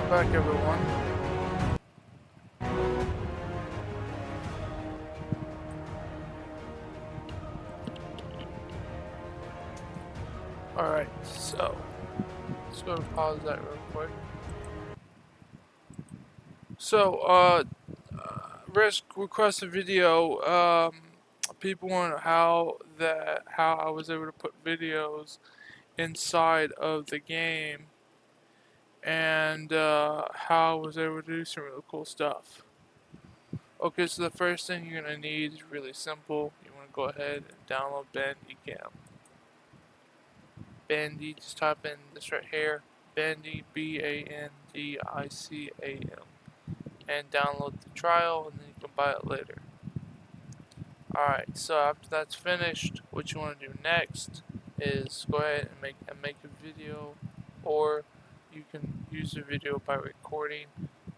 Welcome back, everyone. Alright, so let's go to pause that real quick. So, Risk request a video. People want how I was able to put videos inside of the game, and how I was able to do some really cool stuff. Okay, so the first thing you're gonna need is really simple. You want to go ahead and download Bandicam. Bandy, just type in this right here, Bandy, Bandicam, and download the trial, and then you can buy it later. Alright, so after that's finished, what you want to do next is go ahead and make a video, or you can use the video by recording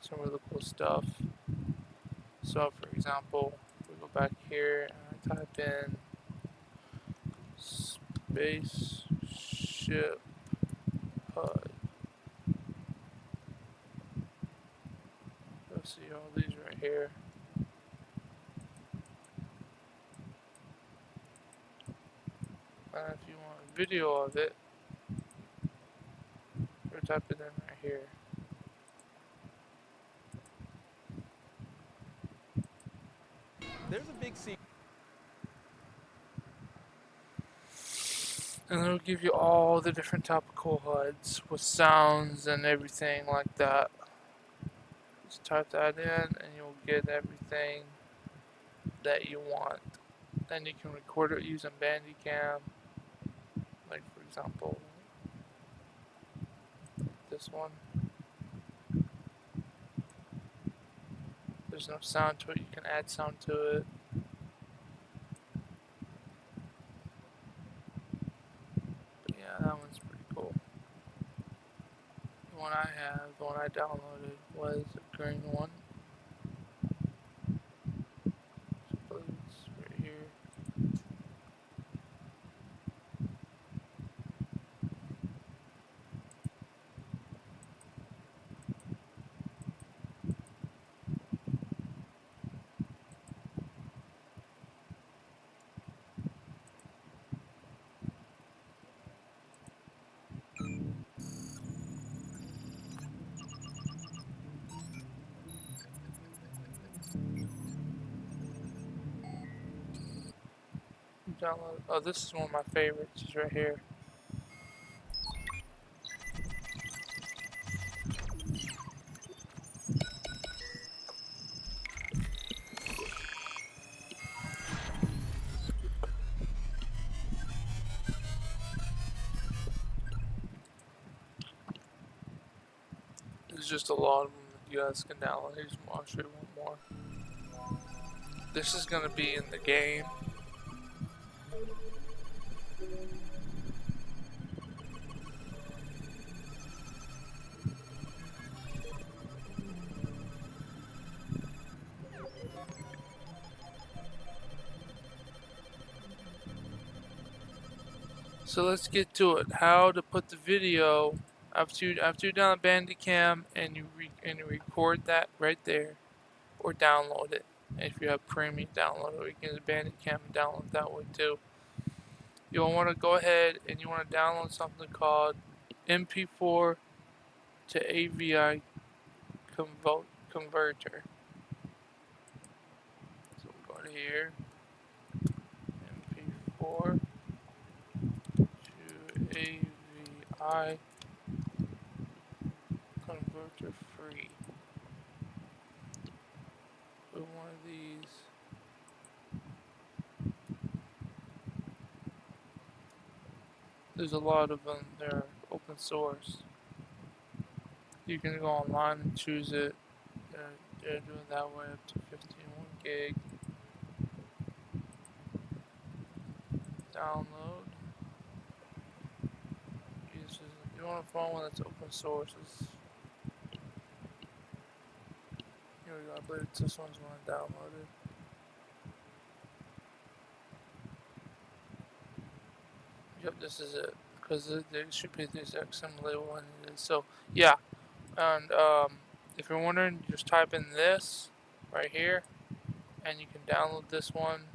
some really cool stuff. So for example, we go back here and I type in spaceship HUD. You'll see all these right here. And if you want a video of it, you type it in right here. There's a big secret. And it'll give you all the different topical HUDs with sounds and everything like that. Just type that in and you'll get everything that you want. Then you can record it using Bandicam. Like for example, this one. There's no sound to it, you can add sound to it. But yeah, that one's pretty cool. The one I downloaded was a green one. So it's right here. Download. Oh, this is one of my favorites. It's right here. There's just a lot of them that you guys can download. I'll show you one more. This is gonna be in the game. So let's get to it. How to put the video after you download Bandicam and you record that right there, or download it. And if you have Premium, download it. Or you can use Bandicam and download it that way too. You'll want to go ahead and you want to download something called MP4 to AVI converter. So we'll go to here, MP4 to AVI converter free. Put one of these. There's a lot of them. They're open source. You can go online and choose it. They're doing that way up to 51 gig. Download. You want to find one that's open source. Here we go. I believe this one's one I downloaded. Yep, this is it. Because there should be the exact same label on it. So, yeah. And if you're wondering, just type in this right here, and you can download this one,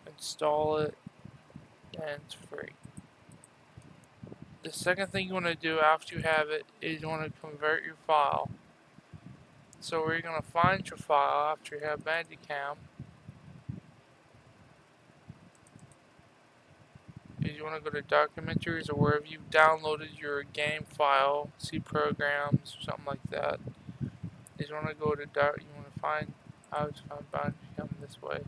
install it, and it's free. The second thing you want to do after you have it is you want to convert your file. So where you're going to find your file after you have Bandicam is you want to go to documentaries or wherever you've downloaded your game file, C programs or something like that. Is you want to go to you want to find, I would find Bandicam this way.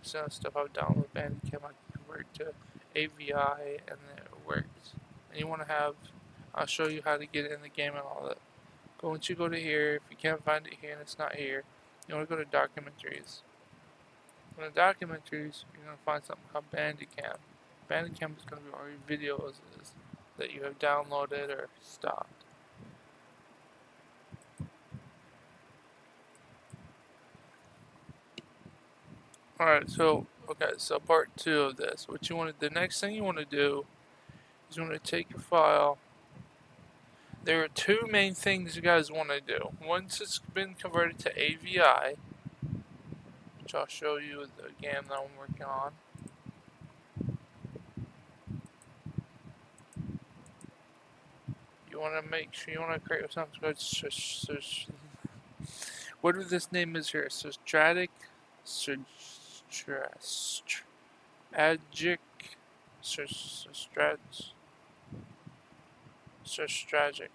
Some stuff I've downloaded Bandicam I can convert to AVI and then it works. And you want to have, I'll show you how to get it in the game and all that. But once you go to here, if you can't find it here and it's not here, you want to go to documentaries. In the documentaries, you're going to find something called Bandicam. Bandicam is going to be all your videos that you have downloaded or stopped. Alright, so part 2 of this. The next thing you want to do is you want to take your file. There are two main things you guys want to do. Once it's been converted to AVI, which I'll show you the game that I'm working on. You want to make sure you want to create something called whatever this name is here. Strategic, strategic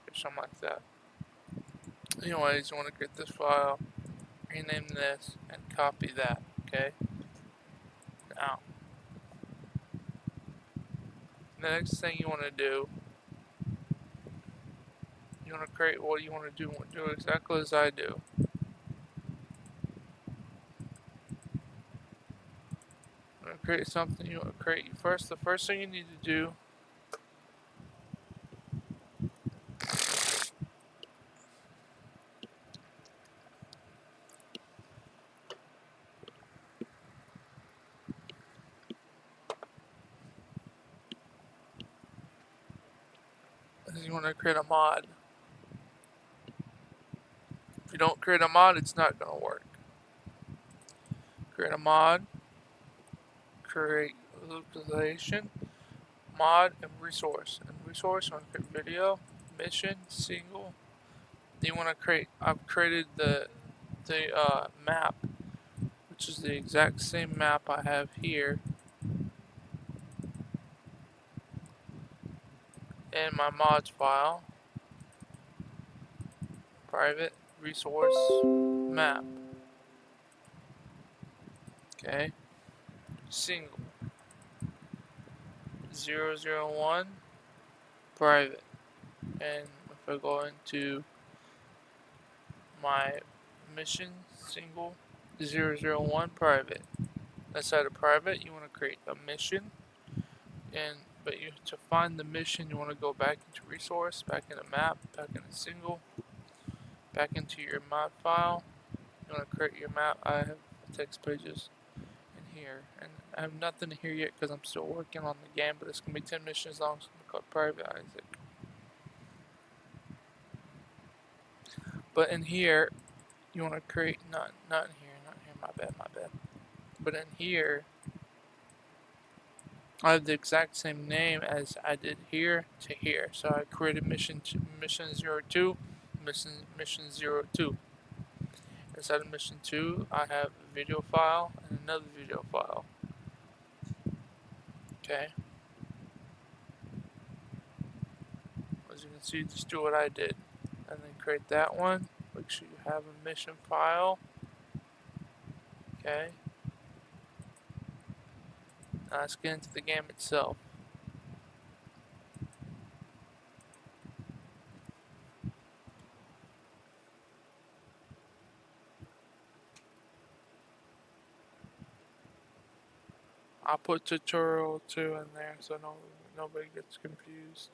or something like that. Anyways, you want to create this file, rename this, and copy that. Okay. Now, the next thing you want to do, you want to create what you want to do. Do exactly as I do. You want to create something. You want to create first. The first thing you need to do is you want to create a mod. If you don't create a mod, it's not going to work. Create a mod. Create localization. Mod and resource. And resource, you want to create video, mission, single. Then you want to create. I've created the map, which is the exact same map I have here in my mods file. Private resource map. Okay. Single 001 private. And if I go into my mission single 001 private. Inside of private, you want to create a mission, but to find the mission, you want to go back into resource, back into map, back into single, back into your mod file. You want to create your map. I have text pages in here, and I have nothing here yet because I'm still working on the game. But it's gonna be 10 missions long, so I'm gonna call it Private Isaac. But in here, you want to create not in here, not here. My bad. But in here, I have the exact same name as I did here to here. So I created mission 02, mission 02. Inside of mission 2, I have a video file and another video file. Okay. As you can see, just do what I did. And then create that one. Make sure you have a mission file. Okay. Now let's get into the game itself. I'll put tutorial 2 in there so nobody gets confused.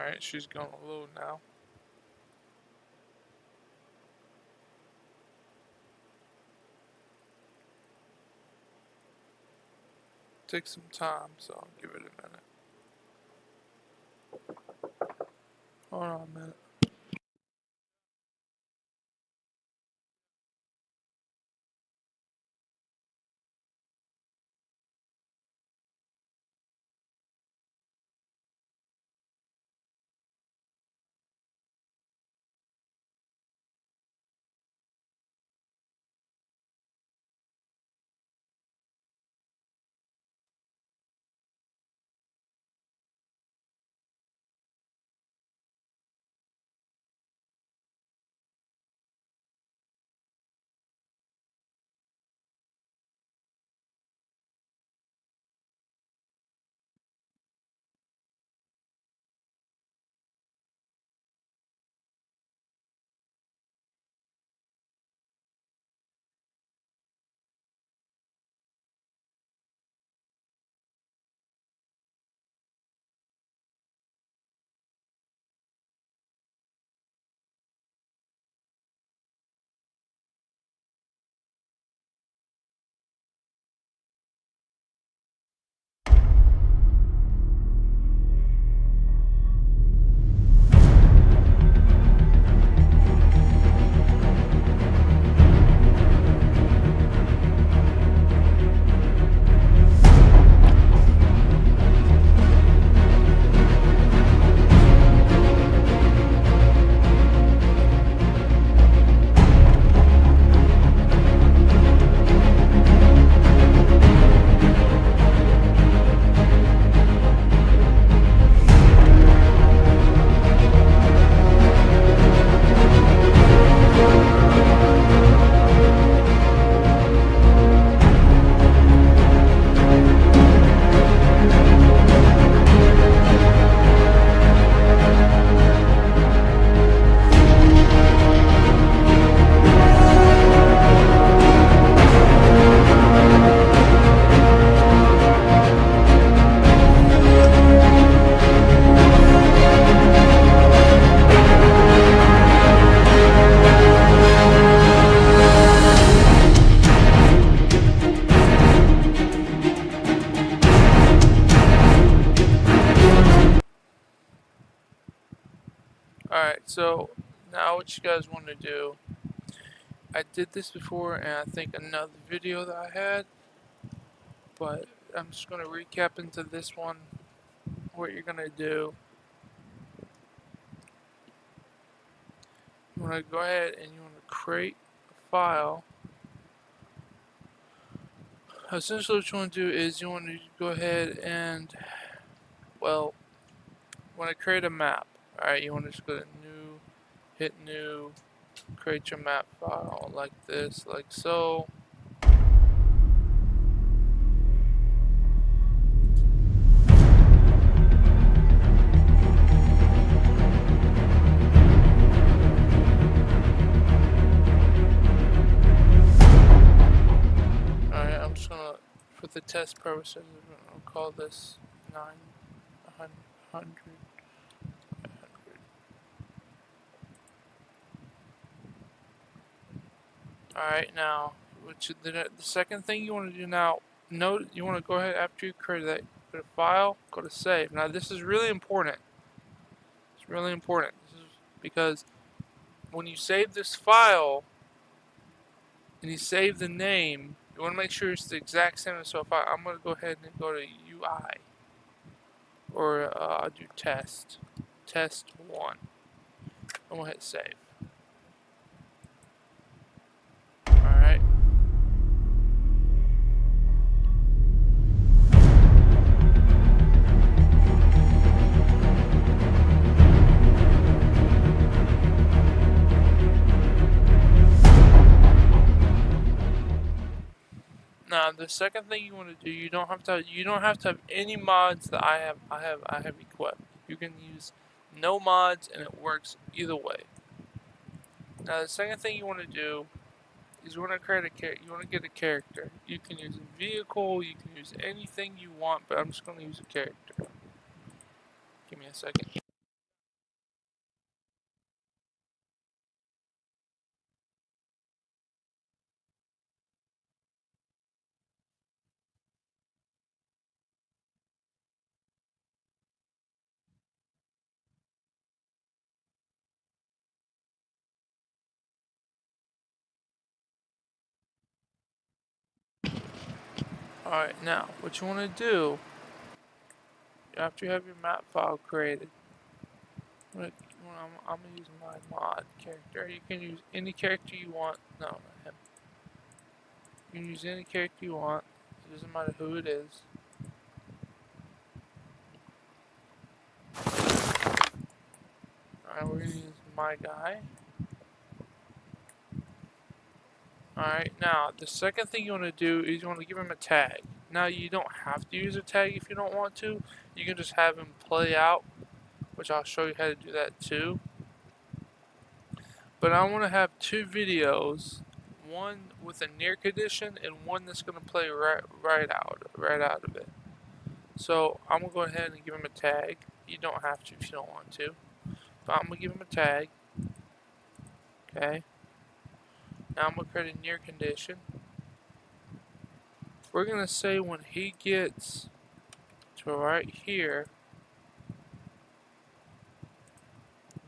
Alright, she's going to load now. Take some time, so I'll give it a minute. Hold on a minute. Alright, so now what you guys want to do, I did this before and I think another video that I had, but I'm just going to recap into this one. What you're going to do, you want to go ahead and you want to create a file. Essentially what you want to do is you want to go ahead and, well, you want to create a map. Alright, you want to just go to new, hit new, create your map file like this, like so. Alright, I'm just gonna, for the test purposes, I'll call this 900. Alright, now, the second thing you want to do now, note, you want to go ahead after you create that, go to File, go to Save. Now, this is really important. It's really important. This is because when you save this file and you save the name, you want to make sure it's the exact same. So if I'm going to go ahead and go to UI, or I'll do test 1. I'm going to hit save. Alright. Now the second thing you want to do, you don't have to have any mods that I have equipped. You can use no mods and it works either way. Now the second thing you want to do is you want to create a character. You want to get a character. You can use a vehicle, you can use anything you want, but I'm just going to use a character. Give me a second. Alright, now, what you want to do, after you have your map file created, I'm gonna use my mod character. You can use any character you want. No, not him. You can use any character you want. It doesn't matter who it is. Alright, we're gonna use my guy. Alright, now, the second thing you want to do is you want to give him a tag. Now, you don't have to use a tag if you don't want to. You can just have him play out, which I'll show you how to do that too. But I want to have two videos, one with a near condition and one that's going to play right out of it. So I'm going to go ahead and give him a tag. You don't have to if you don't want to. But I'm going to give him a tag. Okay. Now I'm going to create a near condition. We're going to say when he gets to right here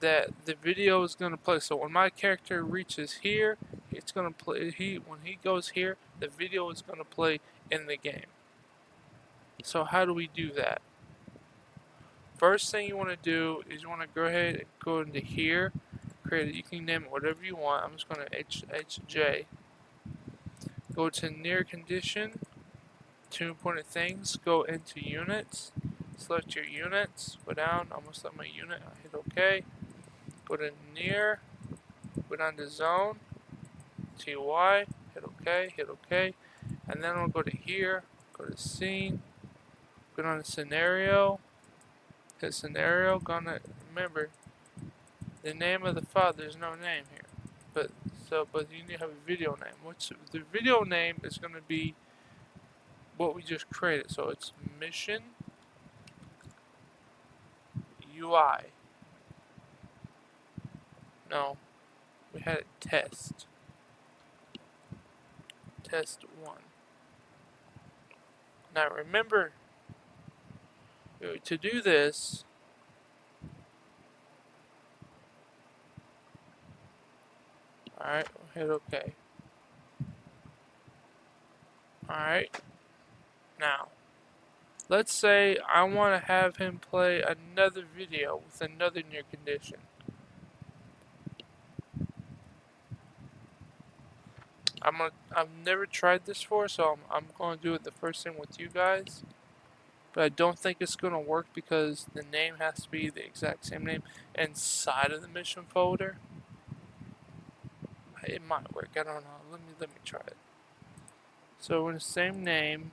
that the video is going to play. So when my character reaches here, it's going to play. When he goes here, the video is going to play in the game. So how do we do that? First thing you want to do is you want to go ahead and go into here, create it. You can name it whatever you want. I'm just going to HJ. Go to near condition, 2 important things. Go into units, select your units. Go down. I'm going to select my unit. I hit OK. Go to near. Go down to zone. TY. Hit OK. Hit OK. And then we'll go to here. Go to scene. Go down to scenario. Hit scenario. Gonna remember the name of the file. There's no name here, but you need to have a video name. What's the video name is going to be what we just created. So it's mission UI. No, we had it test 1. Now remember to do this. Alright, we'll hit OK. Alright, now, let's say I want to have him play another video with another near condition. I've never tried this before, so I'm going to do it the first thing with you guys. But I don't think it's going to work because the name has to be the exact same name inside of the mission folder. It might work. I don't know. Let me try it. So in the same name,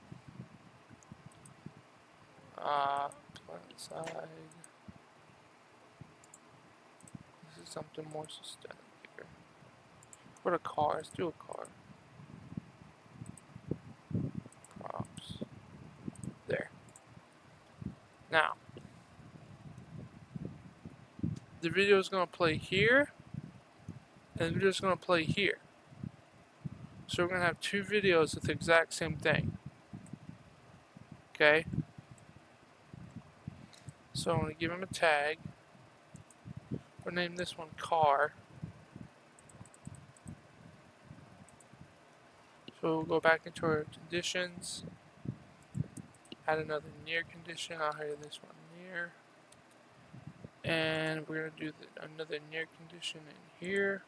planet side. This is something more systemic here. What a car? Let's do a car. Props. There. Now, the video is going to play here, and the video is going to play here. So we're going to have two videos with the exact same thing. Okay? So I'm going to give him a tag. We'll name this one car. So we'll go back into our conditions. Add another near condition. I'll hit this one near. And we're going to do another near condition in here.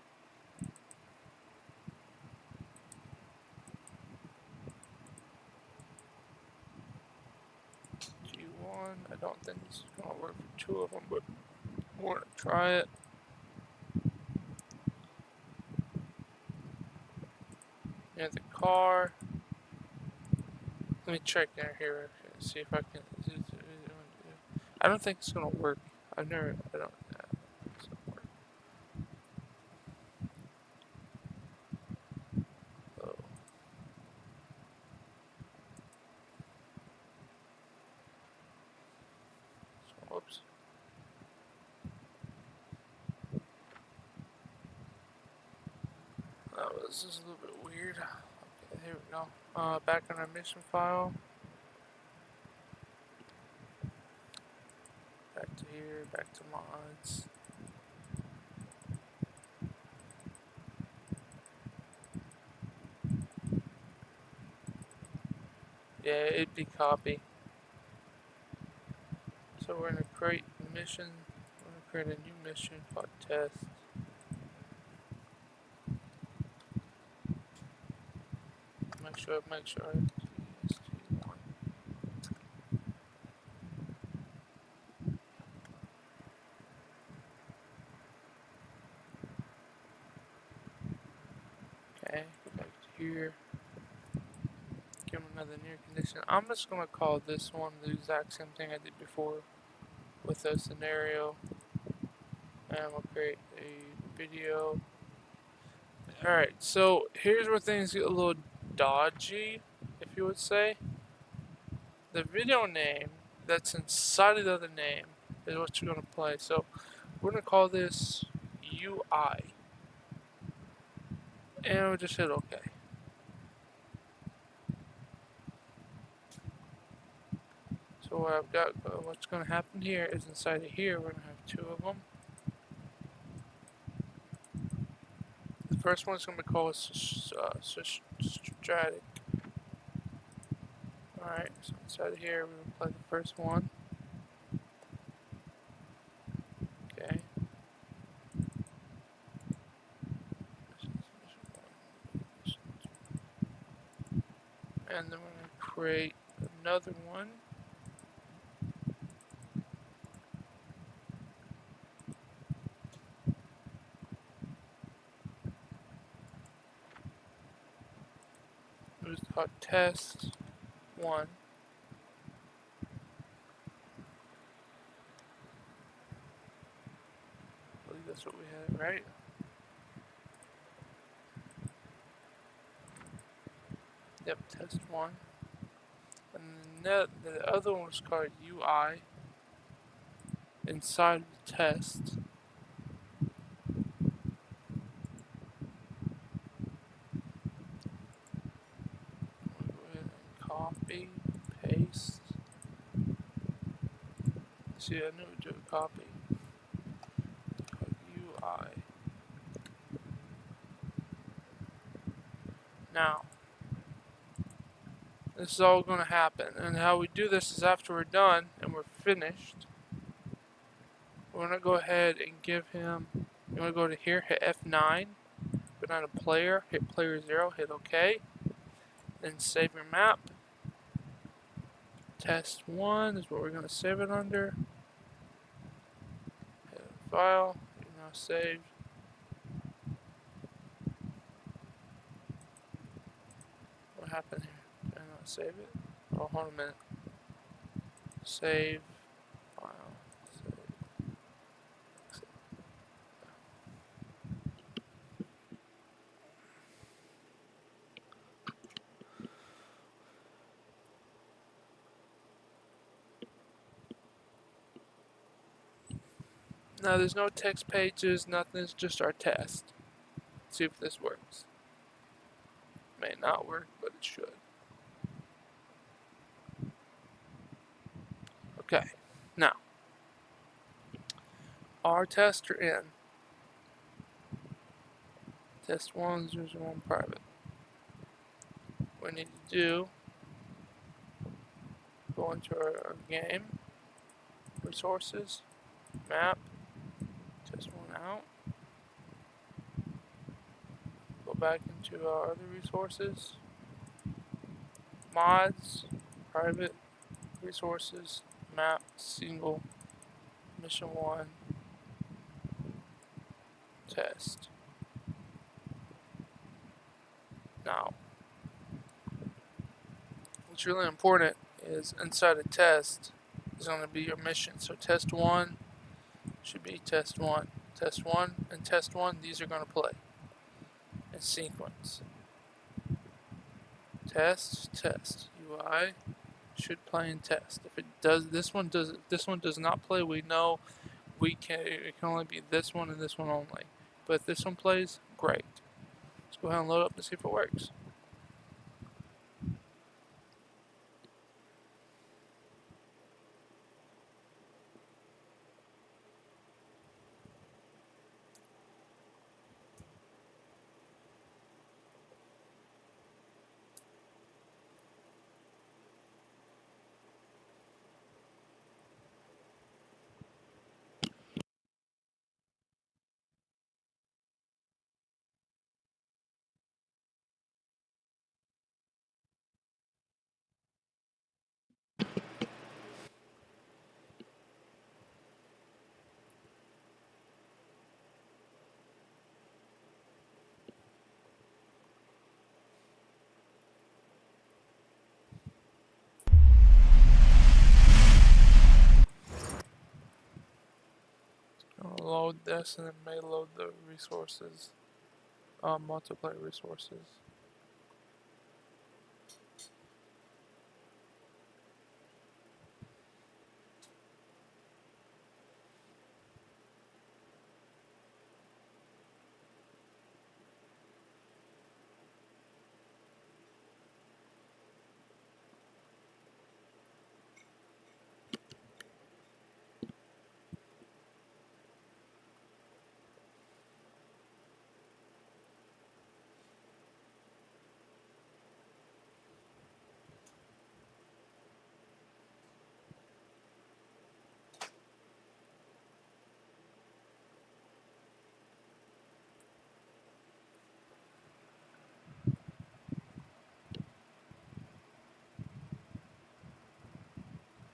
G1. I don't think this is going to work for two of them, but we're going to try it. Near the car. Let me check in here, see if I can. I don't think it's going to work. I don't know. It's going to work. Oh. So, whoops. This is a little bit weird. Okay, here we go. Back on our mission file. Back to here, back to mods. Yeah, it'd be copy. So we're gonna create a mission. We're gonna create a new mission called test. Make sure TST1. Okay, go back to here. Give them another near condition. I'm just gonna call this one the exact same thing I did before with a scenario. And we'll create a video. Alright, so here's where things get a little dodgy, if you would say. The video name that's inside of the other name is what you're gonna play. So we're gonna call this UI. And we'll just hit OK. So what I've got, what's going to happen here is inside of here we're going to have two of them. The first one's going to be called static. Alright, so inside of here we're going to play the first one. Okay. And then we're going to create another one. It was called test 1. I believe that's what we had, right? Yep, test 1. And then the other one was called UI inside the test. Go ahead and copy, paste. See, I knew it would do a copy. UI. Now, this is all going to happen. And how we do this is after we're done and we're finished, we're going to go ahead and give him, you want to go to here, hit F9, go down to player, hit player 0, hit OK, then save your map. Test 1 is what we're going to save it under. Hit file, you're now saved. What happened here? Did I not save it? Oh, hold on a minute. Save, file, save. Now there's no text pages, nothing, it's just our test. See if this works. May not work, but it should. Okay, now, our tests are in. Test 1, 001 private. What we need to do, go into our game, resources, map, test 1 out. Go back into our other resources, mods, private, resources, map, single, mission 1, test. Now, what's really important is inside a test is going to be your mission. So test 1 should be test 1. Test 1 and test 1, these are going to play in sequence. Test, test. UI should play in test. If it does, this one does not play, we know it can only be this one and this one only. But if this one plays, great. Let's go ahead and load up and see if it works. this and it may load the resources, multiplayer resources.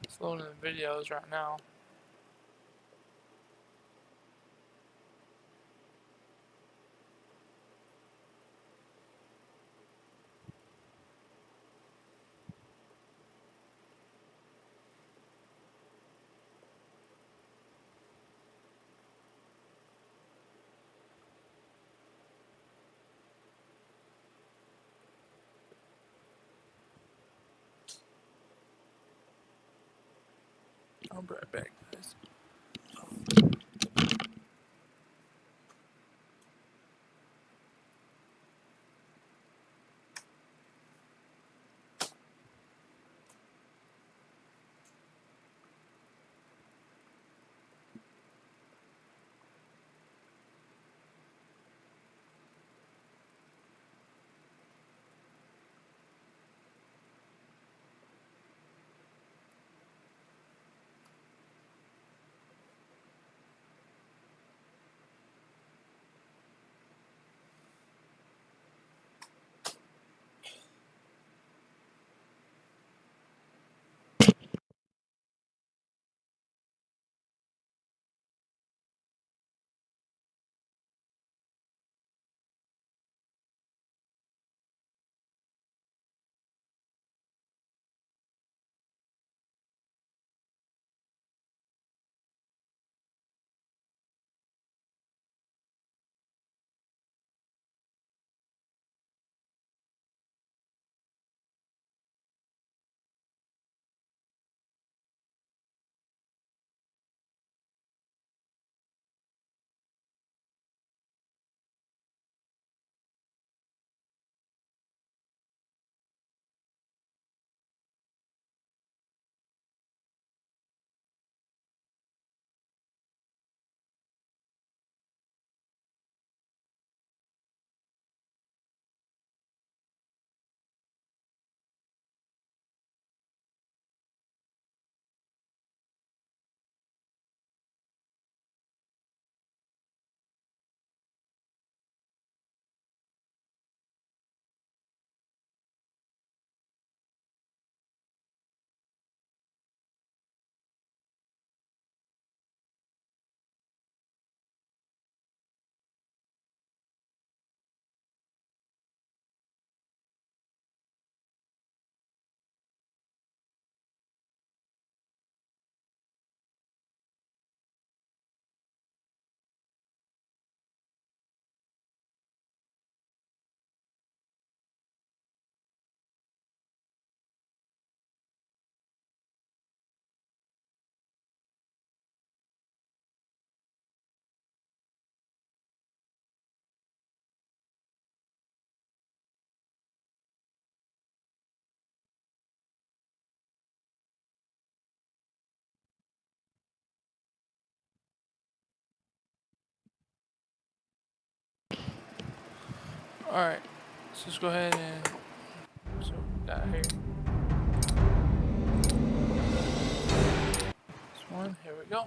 It's loading the videos right now. I'll be right back, guys. Alright, let's just go ahead and see what we got here. This one, here we go.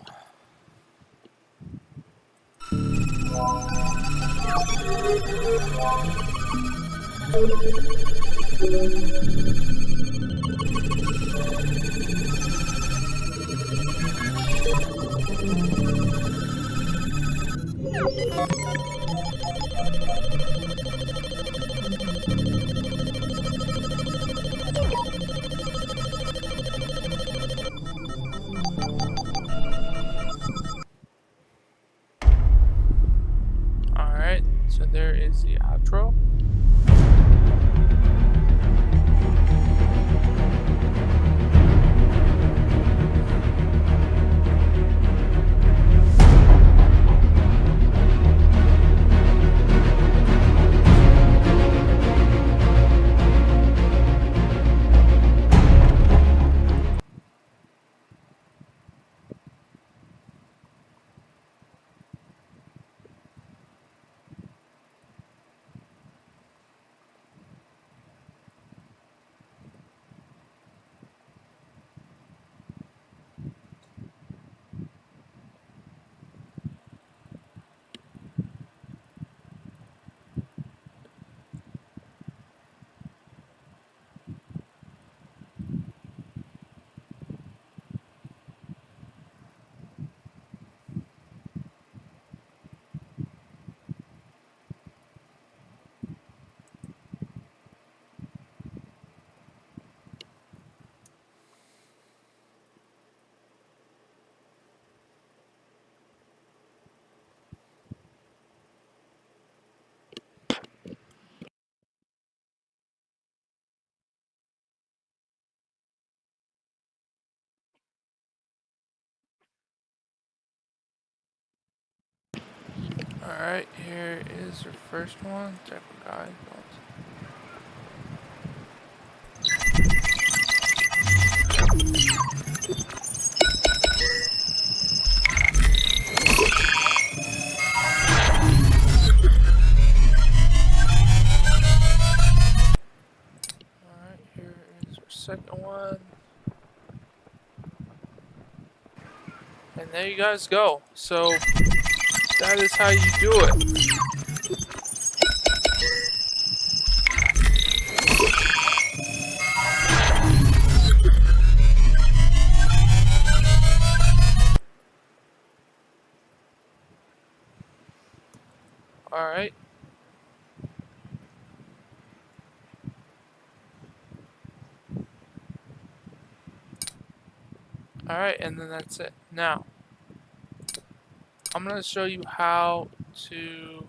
Alright, here is your first one. Type of guide. Alright, here is our second one. And there you guys go. So, that is how you do it. Alright. Alright, and then that's it. Now, I'm going to show you how to...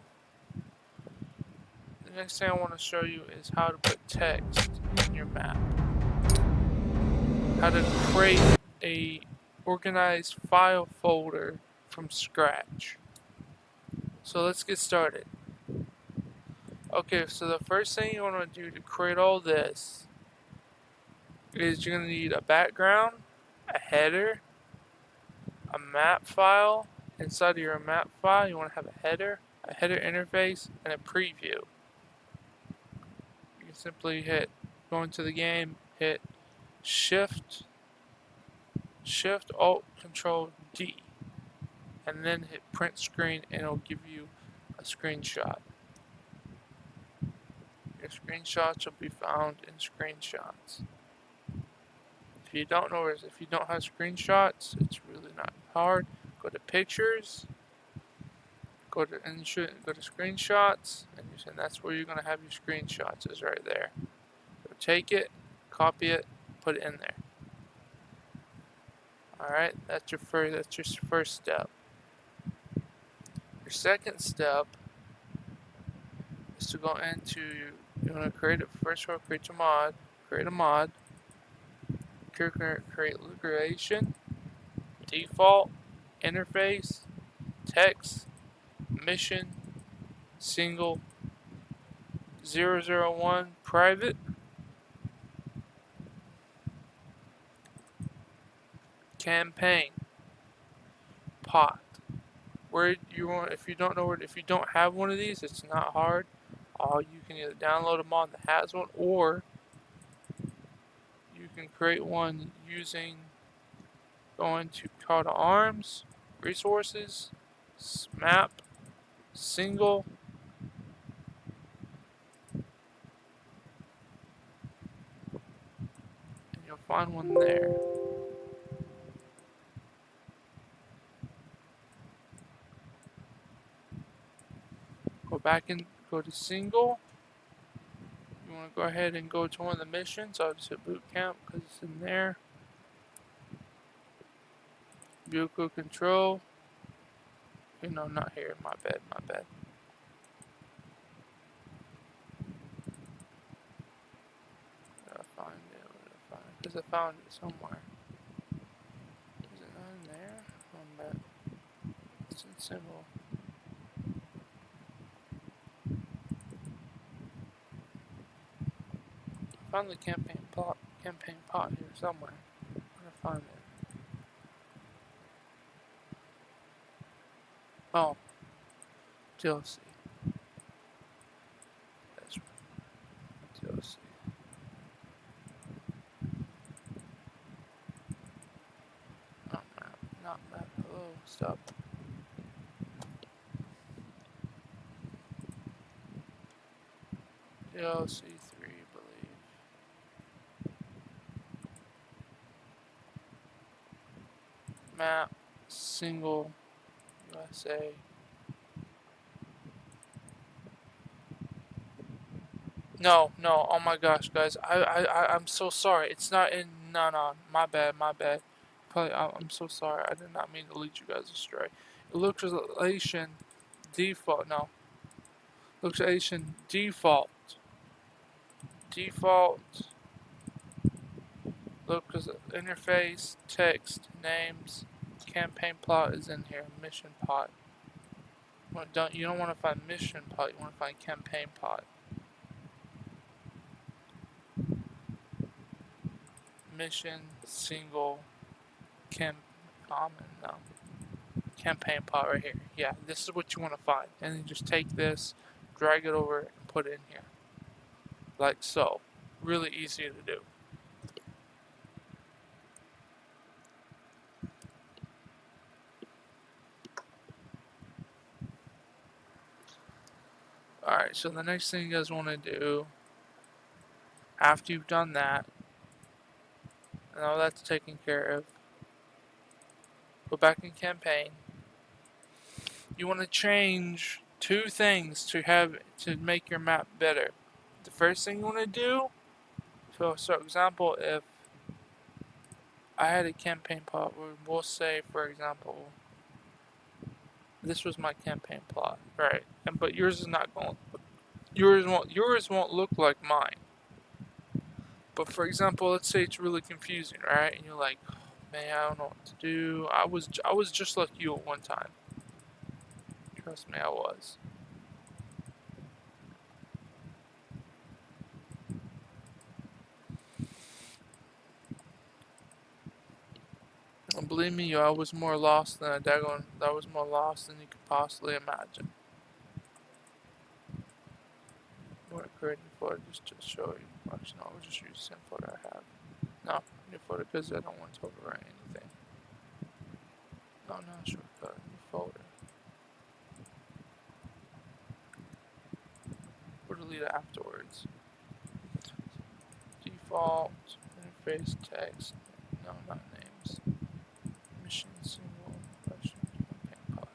The next thing I want to show you is how to put text in your map. How to create a organized file folder from scratch. So let's get started. Okay, so the first thing you want to do to create all this is you're going to need a background, a header, a map file. Inside of your map file, you want to have a header interface, and a preview. You can simply go into the game, hit Shift, Alt, Control D, and then hit print screen, and it'll give you a screenshot. Your screenshots will be found in screenshots. If you don't have screenshots, it's really not hard. Go to pictures, go to screenshots, and that's where you're gonna have your screenshots, is right there. So take it, copy it, put it in there. Alright, that's your first step. Your second step is to go into, you want to create a mod, create configuration, default, interface, text, mission, single, 001, private, campaign, pot. If you don't have one of these, it's not hard. You can either download a mod that has one, or you can create one using going to call to arms, resources, map, single, and you'll find one there. Go to single. You want to go ahead and go to one of the missions. I'll just hit boot camp because it's in there. Vehicle control. No, not here. My bad. Where did I find it? Because I found it somewhere. Is it not in there? My bad. It's in symbol. I found the campaign pot here somewhere. I'm gonna find it. Oh, DLC. That's right. DLC. Not map. Hello, stop. DLC 3, I believe. Map, single, USA. No, oh my gosh, guys, I'm so sorry. It's not in, no, my bad. Probably, I'm so sorry. I did not mean to lead you guys astray. Localization default, no. Localization default. Interface, text, names, campaign plot is in here, mission pot. Well, you don't want to find mission pot, you want to find campaign pot. Mission, single, common, no. Campaign pot right here. Yeah, this is what you want to find. And then just take this, drag it over, and put it in here. Like so. Really easy to do. Alright, so the next thing you guys want to do, after you've done that, and all that's taken care of, go back in campaign. You want to change two things to make your map better. The first thing you want to do, so example, if I had a campaign plot where we'll say, for example, this was my campaign plot, right? But yours is not going. Yours won't look like mine. But for example, let's say it's really confusing, right? And you're like, man, I don't know what to do. I was just like you at one time. Trust me, I was. And believe me, I was more lost than I was more lost than you could possibly imagine. What creating photo just to show you. Actually, no, I'll just use the same photo I have. No, new photo because I don't want to overwrite anything. No, shortcut, new folder. We'll delete it afterwards. Default, interface, text. No, not names. Mission, single, question, campaign pod.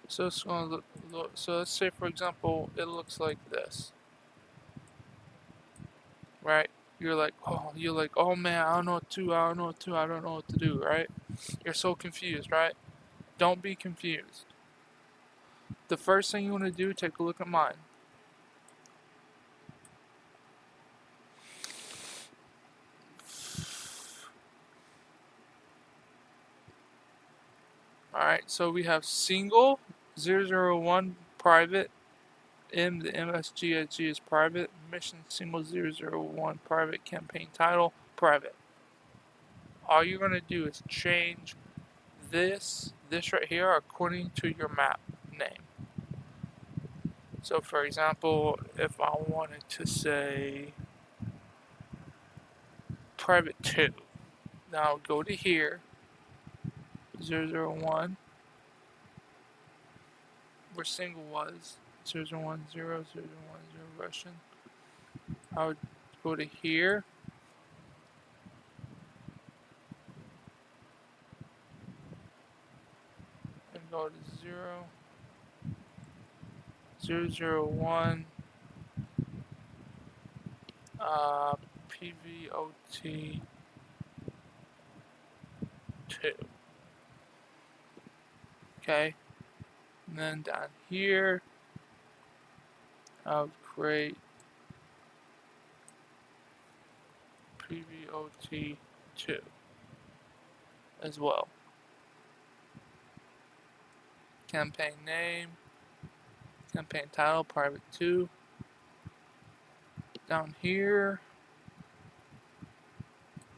So it's going to look, so let's say for example, it looks like this. Right? You're like, oh man, I don't know what to, I don't know what to do, right? You're so confused, right? Don't be confused. The first thing you want to do, take a look at mine. Alright, so we have single 001 private, the MSGSG is private, mission single 001 private, campaign title private. All you're going to do is change this right here according to your map name. So for example, if I wanted to say private 2, now go to here, 001, where single was, 001, 0, Russian. I would go to here, and go to 001, PVOT 2. Okay, and then down here, I would create PVOT 2 as well. Campaign name, campaign title, private 2. Down here,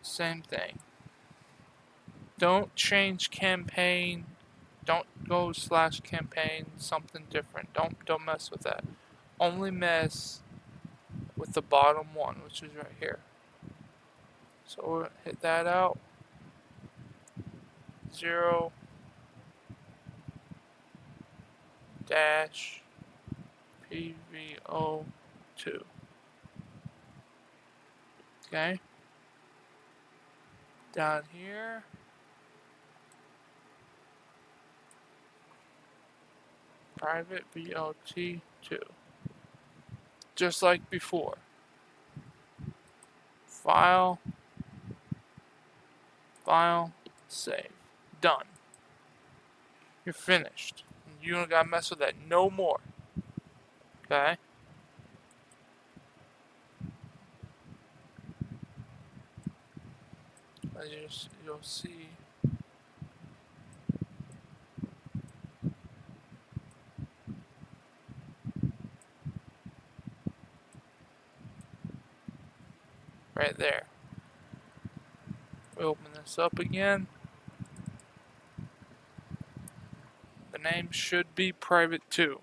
same thing. Don't change campaign. Don't go /campaign something different. Don't mess with that. Only mess with the bottom one, which is right here. So we'll hit that out. 0 dash PVO2. Okay. Down here, private VOT2. Just like before. File, save. Done. You're finished. You don't gotta mess with that no more. Okay? You'll see. right there. We open this up again. The name should be private too.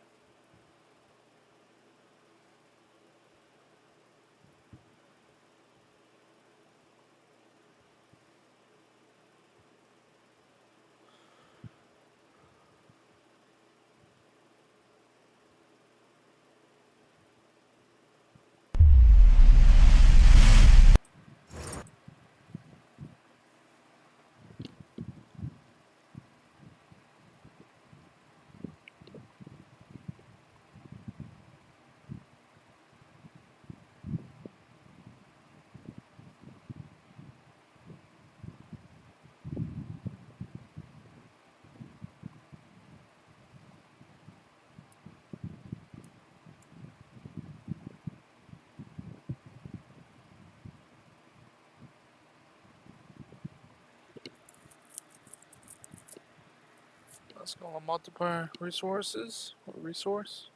Let's go on multiple resources or resource.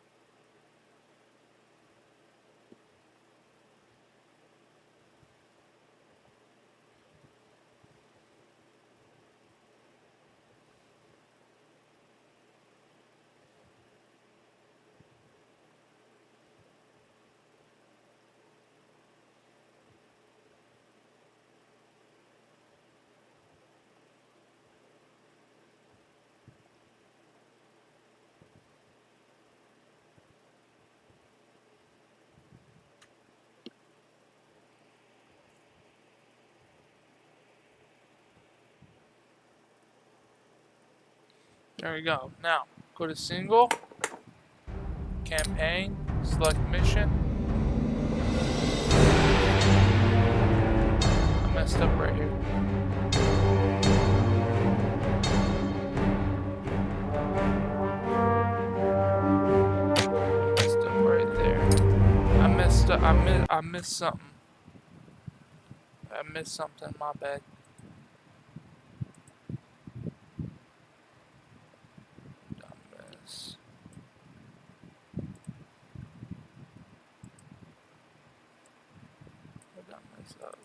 There we go. Now, go to single, campaign, select mission. I messed up right here. Messed up right there. I messed up. I missed something. I missed something. My bad. Dumbass. What did I mess up?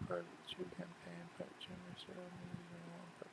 Private 2 campaign, private 2 reserve, 01, private.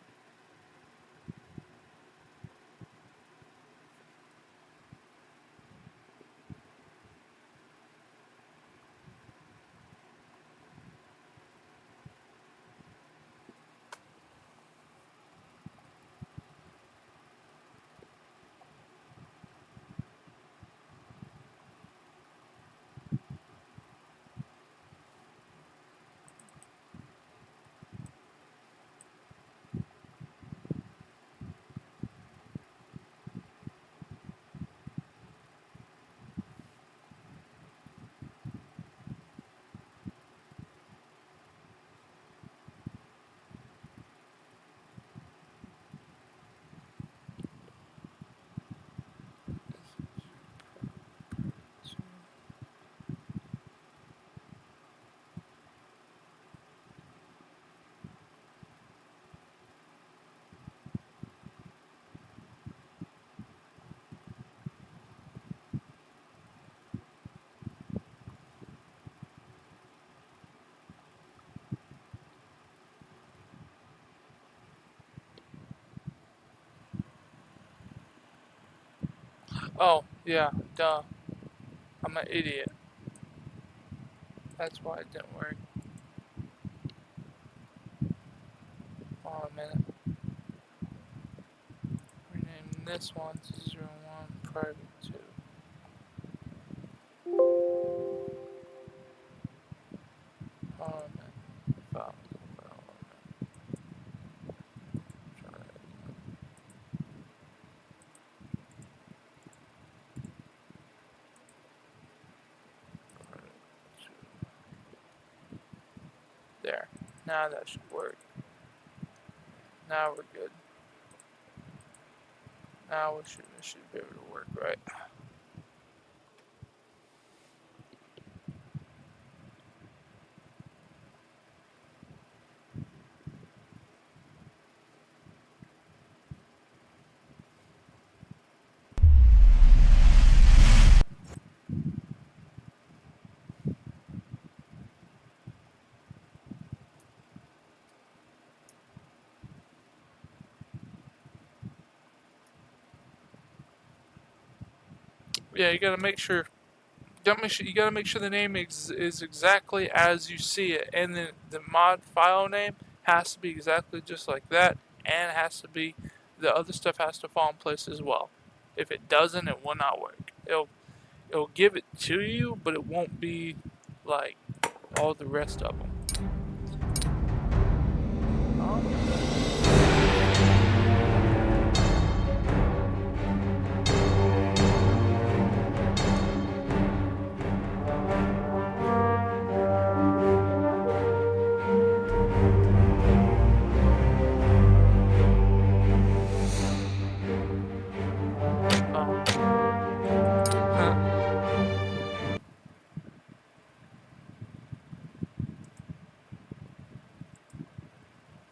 Oh, yeah, duh. I'm an idiot. That's why it didn't work. Hold on a minute. Rename this one to 01 private 2. Hold on a minute. File. Try that again. Private 2. There. Now that should work. Now we're good. Now it should be able to work right. Yeah, you gotta make sure. You gotta make sure the name is exactly as you see it, and then the mod file name has to be exactly just like that, and it has to be the other stuff has to fall in place as well. If it doesn't, it will not work. It'll give it to you, but it won't be like all the rest of them.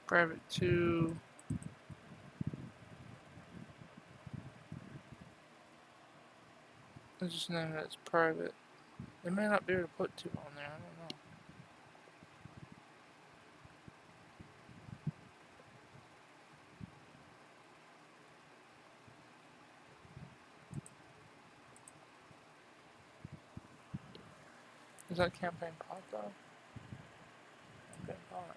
Private 2. Let's just name it as private. They may not be able to put 2 on there, I don't know. Is that campaign pot though? Campaign pot.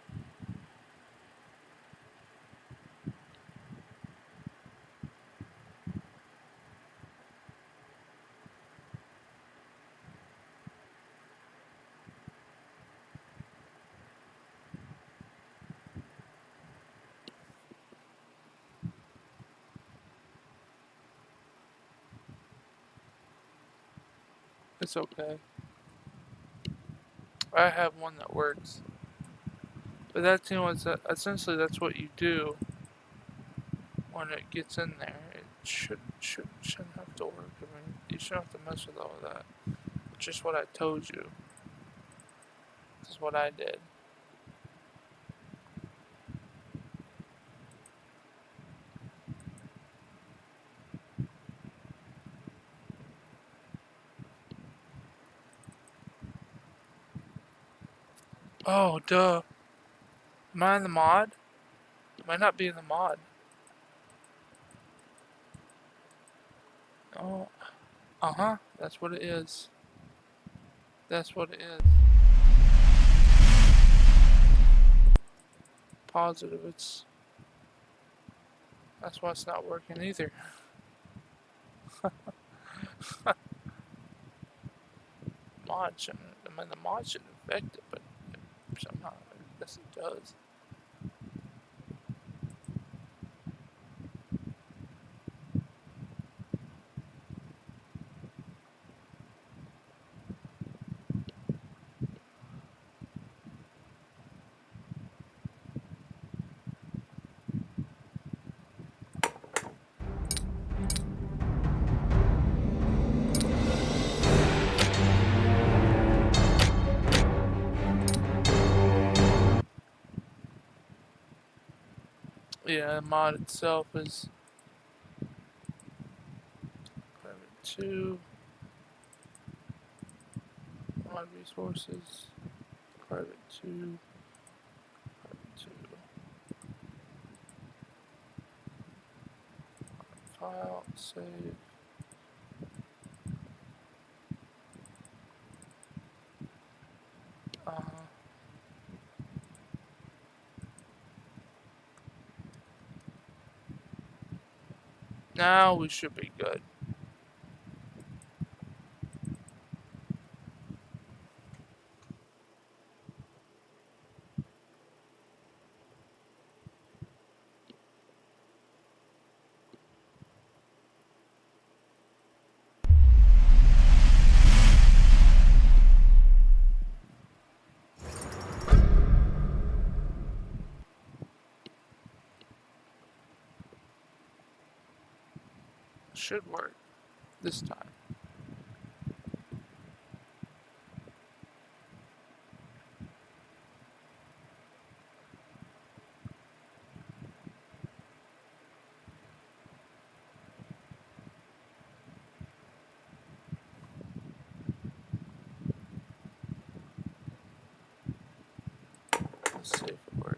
It's okay. I have one that works. But that's, essentially that's what you do when it gets in there. It shouldn't have to work. I mean, you shouldn't have to mess with all of that. Just what I told you. This is what I did. Oh, duh. Am I in the mod? It might not be in the mod. Oh. Uh-huh. That's what it is. That's what it is. Positive. That's why it's not working either. Mod shouldn't. I mean, the mod shouldn't affect it, but somehow I guess it does. Yeah, the mod itself is private 2. Mod resources. Private 2. Private 2. File. Save. Now we should be good. Should work this time. Let's see if it works.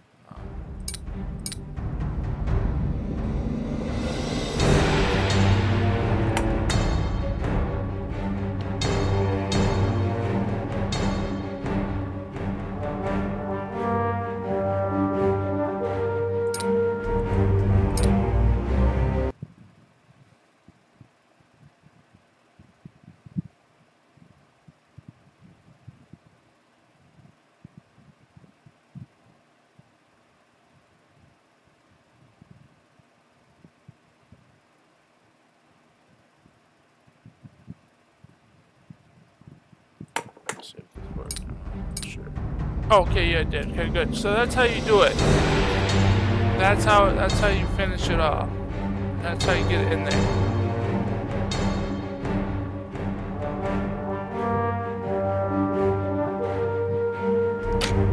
sure. Okay, yeah, it did. Okay, good. So that's how you do it. That's how you finish it off. That's how you get it in there.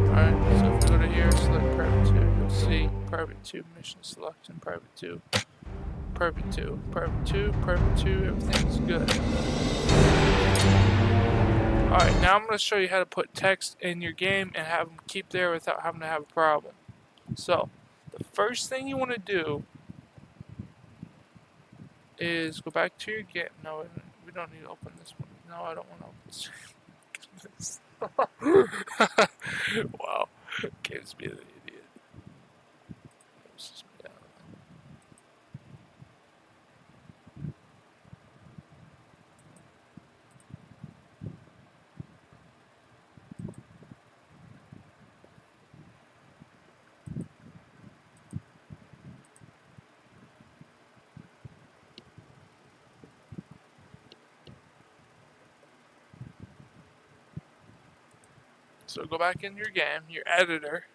Alright, so if we go to here, select private 2, you'll see private 2, mission selection, private 2, private 2, private 2, private 2, everything's good. Alright, now I'm going to show you how to put text in your game and have them keep there without having to have a problem. So, the first thing you want to do is go back to your game. No, we don't need to open this one. No, I don't want to open this. Wow, game's being an idiot. So go back in your game, your editor.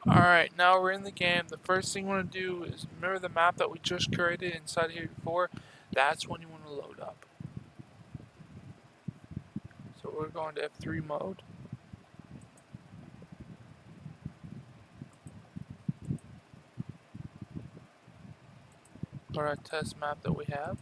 Alright, now we're in the game. The first thing you want to do is remember the map that we just created inside here before. That's when you want to load up. So we're going to F3 mode. For our test map that we have.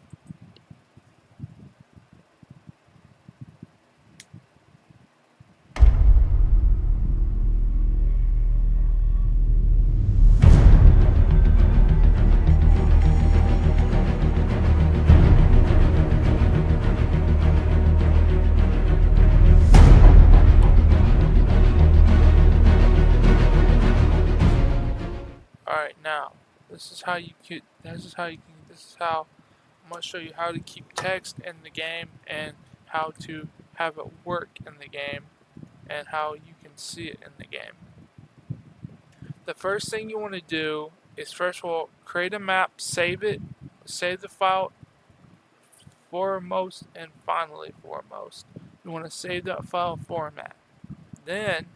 This is how you can. This is how you can. This is how I'm gonna show you how to keep text in the game and how to have it work in the game and how you can see it in the game. The first thing you want to do is first of all create a map, save it, save the file foremost and finally foremost. You want to save that file format. Then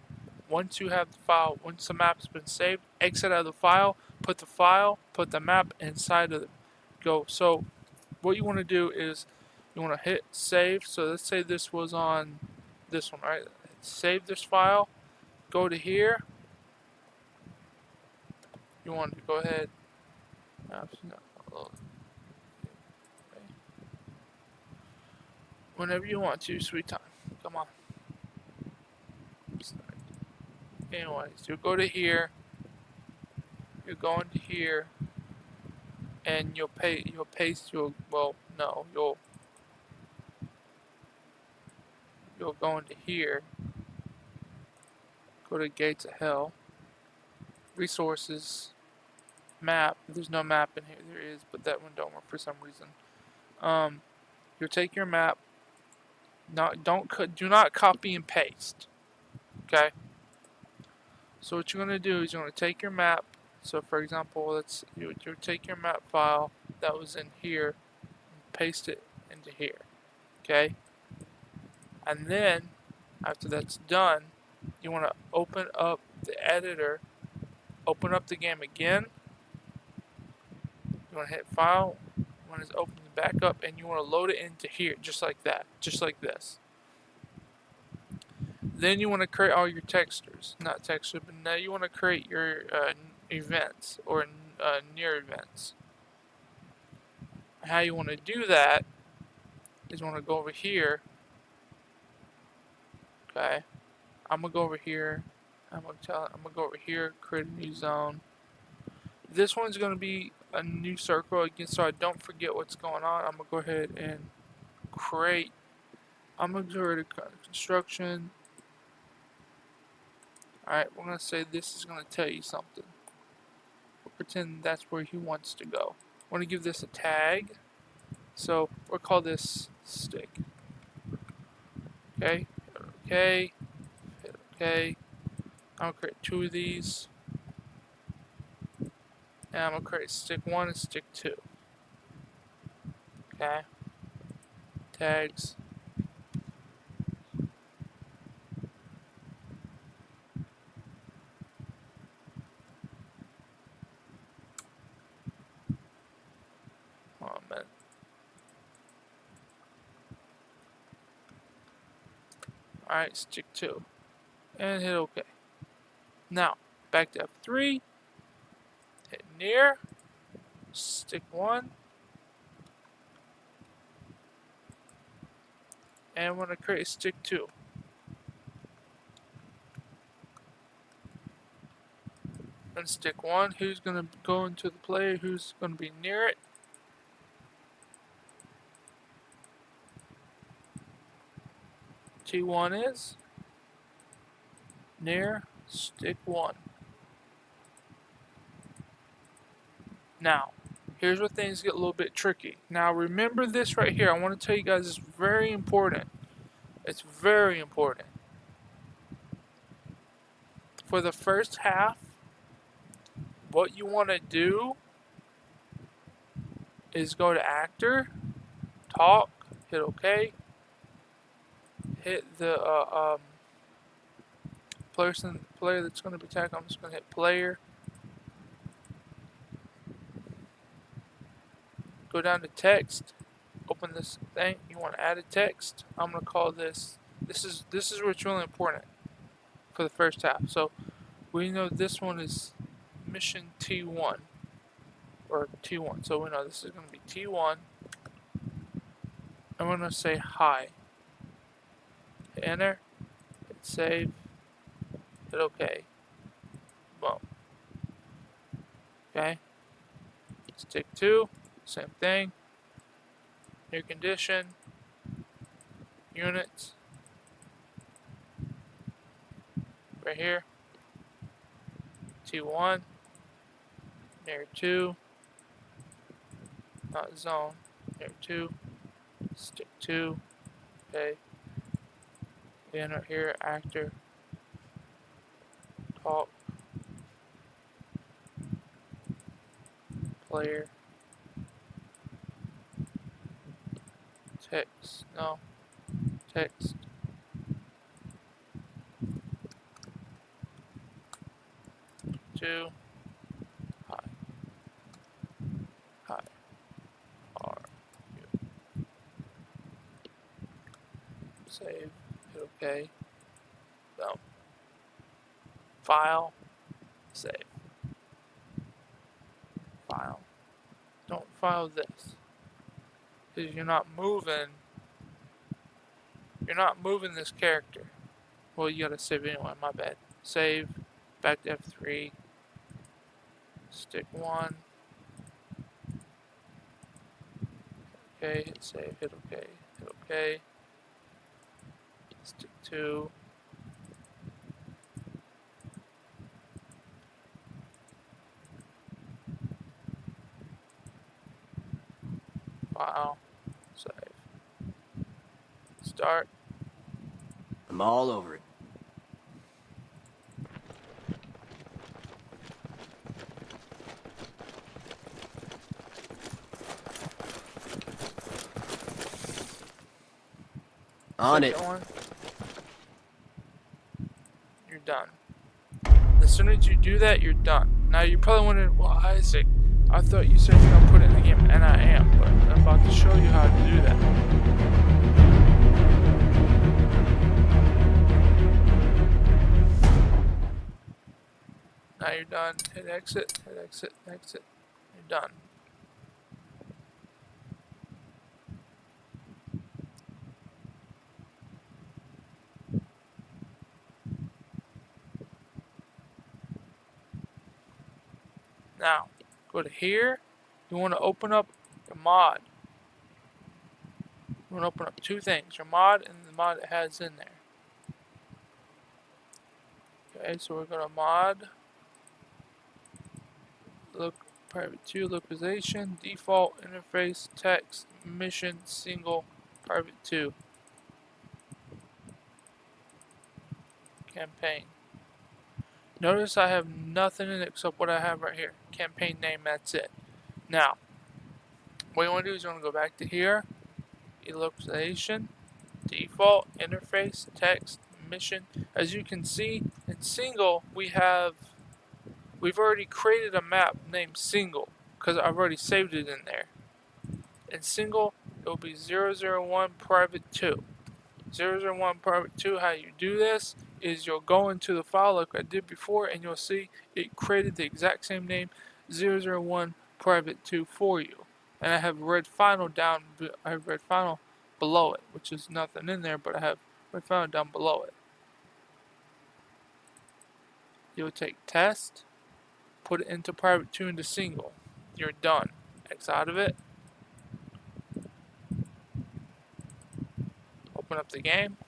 once you have the file, once the map's been saved, exit out of the file, put the map inside of it. Go. So what you want to do is you want to hit save. So let's say this was on this one, right? Save this file. Go to here. You want to go ahead. Whenever you want to, sweet time. Come on. Anyways, you'll go to here. You're going to here, and you'll paste. You'll go into here. Go to Gates of Hell. Resources. Map. There's no map in here. There is, but that one don't work for some reason. You'll take your map. Do not copy and paste. Okay. So what you're gonna do is you're gonna take your map. So for example, you'll take your map file that was in here, and paste it into here. Okay. And then after that's done, you want to open up the editor. Open up the game again. You want to hit file. You want to open it back up, and you want to load it into here, just like that, just like this. Then you want to create all your textures, not texture, but now you want to create your events or near events. How you want to do that is you want to go over here. Okay, I'm gonna go over here. I'm gonna go over here, create a new zone. This one's gonna be a new circle again, so I don't forget what's going on. I'm gonna go ahead and create. I'm gonna create a construction. Alright, we're gonna say this is gonna tell you something. We'll pretend that's where he wants to go. We're gonna give this a tag. So we'll call this stick. Okay, okay, okay. I'm gonna create 2 of these. And I'm gonna create stick 1 and stick 2. Okay. Tags. Hold on a minute. Alright, stick 2. And hit OK. Now, back to F3. Hit near. Stick 1. And we're going to create stick 2. And stick 1, who's going to go into the player, who's going to be near it. T1 is near stick 1. Now, here's where things get a little bit tricky. Now remember this right here. I want to tell you guys it's very important. It's very important. For the first half, what you want to do is go to actor, talk, hit OK, hit the player that's going to be attacked. I'm just going to hit player. Go down to text. Open this thing. You want to add a text. I'm going to call this. This is what's really important for the first half. So we know this one is mission T1 or T1. So we know this is going to be T1. I'm going to say hi. Hit enter. Hit save. Hit OK. Boom. Okay. Stick 2. Same thing. New condition. Units. Right here. T1. Area 2. Not zone. Area 2. Stick 2. Okay. Then right here, actor. Talk. Player. Text. No. Text. Two. Hi. Hi. R. U. Save. Hit OK. Boom. File. Save. File. Don't file this. Because you're not moving. You're not moving this character. Well, you gotta save anyway, my bad. Save. Back to F3. Stick 1. Okay, hit save, hit OK, hit OK. Stick 2. File. Save. Start. I'm all over it. On it. Second one. You're done. As soon as you do that, you're done. Now you're probably wondering, well, Isaac, I thought you said you're gonna put it in the game, and I am, but I'm about to show you how to do that. Now you're done. Hit exit, hit exit, exit. You're done. Now, go to here. You want to open up your mod. You want to open up two things, your mod and the mod it has in there. Okay, so we're going to mod. Look, private 2, localization, default, interface, text, mission, single, private 2. Campaign. Notice I have nothing in it except what I have right here. Campaign name, that's it. Now, what you want to do is you want to go back to here, localization, default, interface, text, mission. As you can see, in single, we've already created a map named single because I've already saved it in there. In single, it will be 001 private 2. 001 private 2, how you do this is you'll go into the file like I did before and you'll see it created the exact same name 001 private 2 for you. And I have red final down, I have red final below it, which is nothing in there, but I have red final down below it. You'll take test, put it into private 2 into single. You're done. X out of it. Open up the game.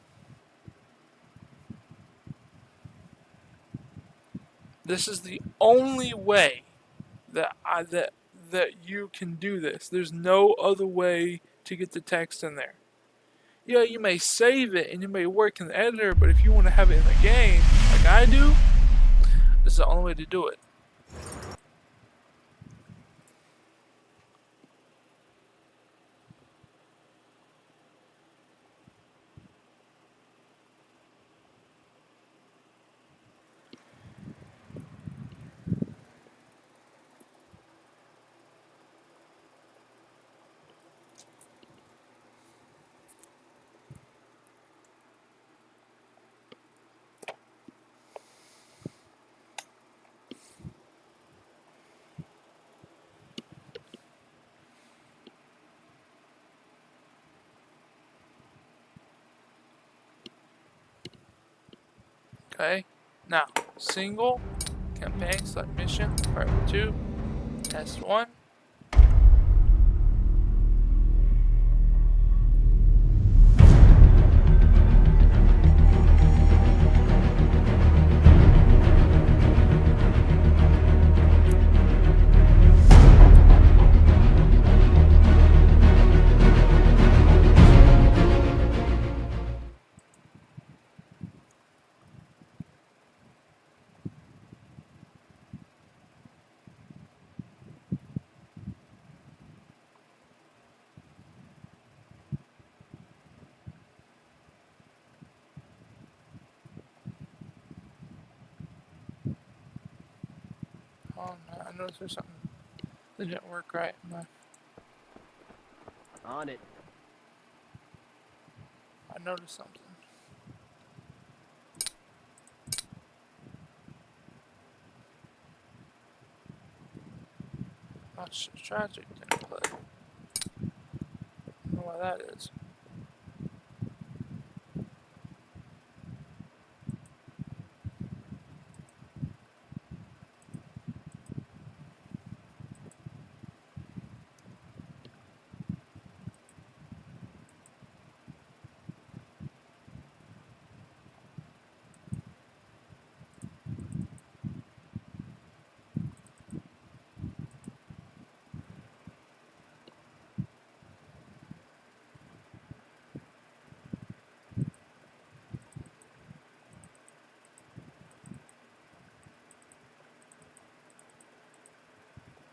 This is the only way that that you can do this. There's no other way to get the text in there. Yeah, you may save it and you may work in the editor, but if you want to have it in the game, like I do, this is the only way to do it. Okay, now single, campaign, select mission, part 2, test 1. noticed there's something that didn't work right. On it. I noticed something. That's tragic. Didn't play. I don't know why that is.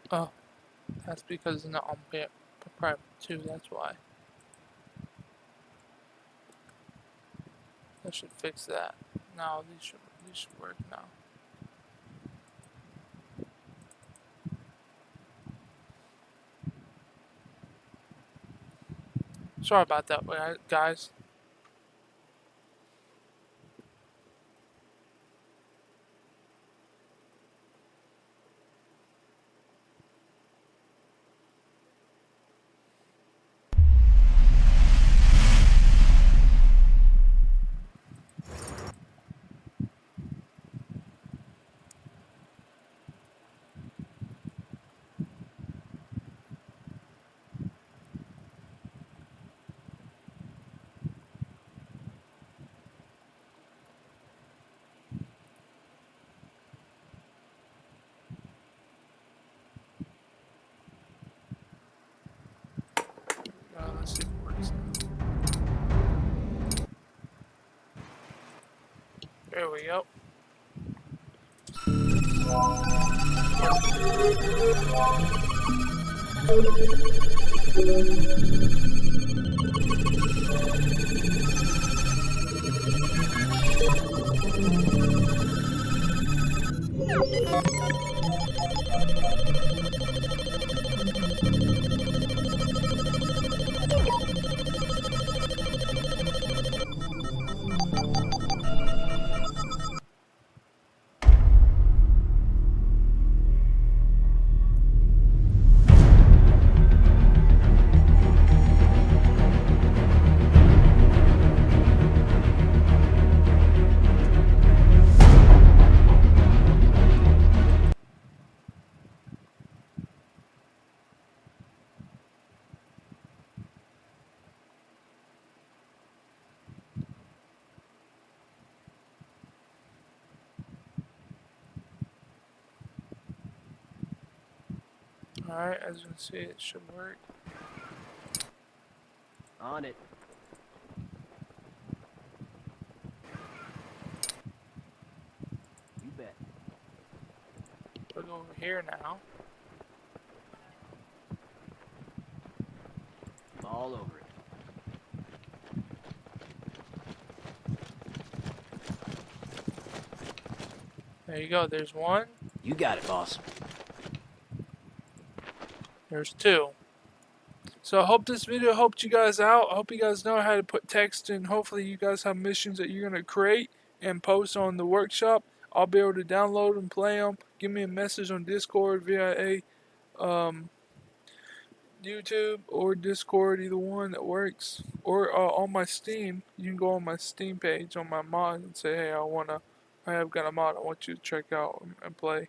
Oh, that's because it's not on private too. That's why. That should fix that. No, these should work now. Sorry about that, guys. Let's see if it works. There we go. Alright, as you can see, it should work. On it. You bet. Look over here now. I'm all over it. There you go. There's one. You got it, boss. There's two. So I hope this video helped you guys out. I hope you guys know how to put text in. Hopefully you guys have missions that you're going to create and post on the workshop. I'll be able to download and play them. Give me a message on Discord via YouTube or Discord, either one that works. Or on my Steam, you can go on my Steam page on my mod and say, hey, I have got a mod I want you to check out and play.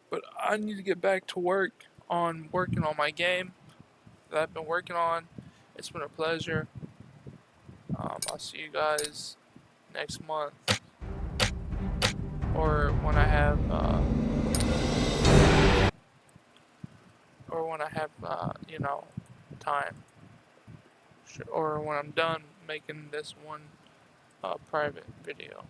But I need to get back to work on working on my game that I've been working on. It's been a pleasure. I'll see you guys next month, or when I have, you know, time, or when I'm done making this one private video.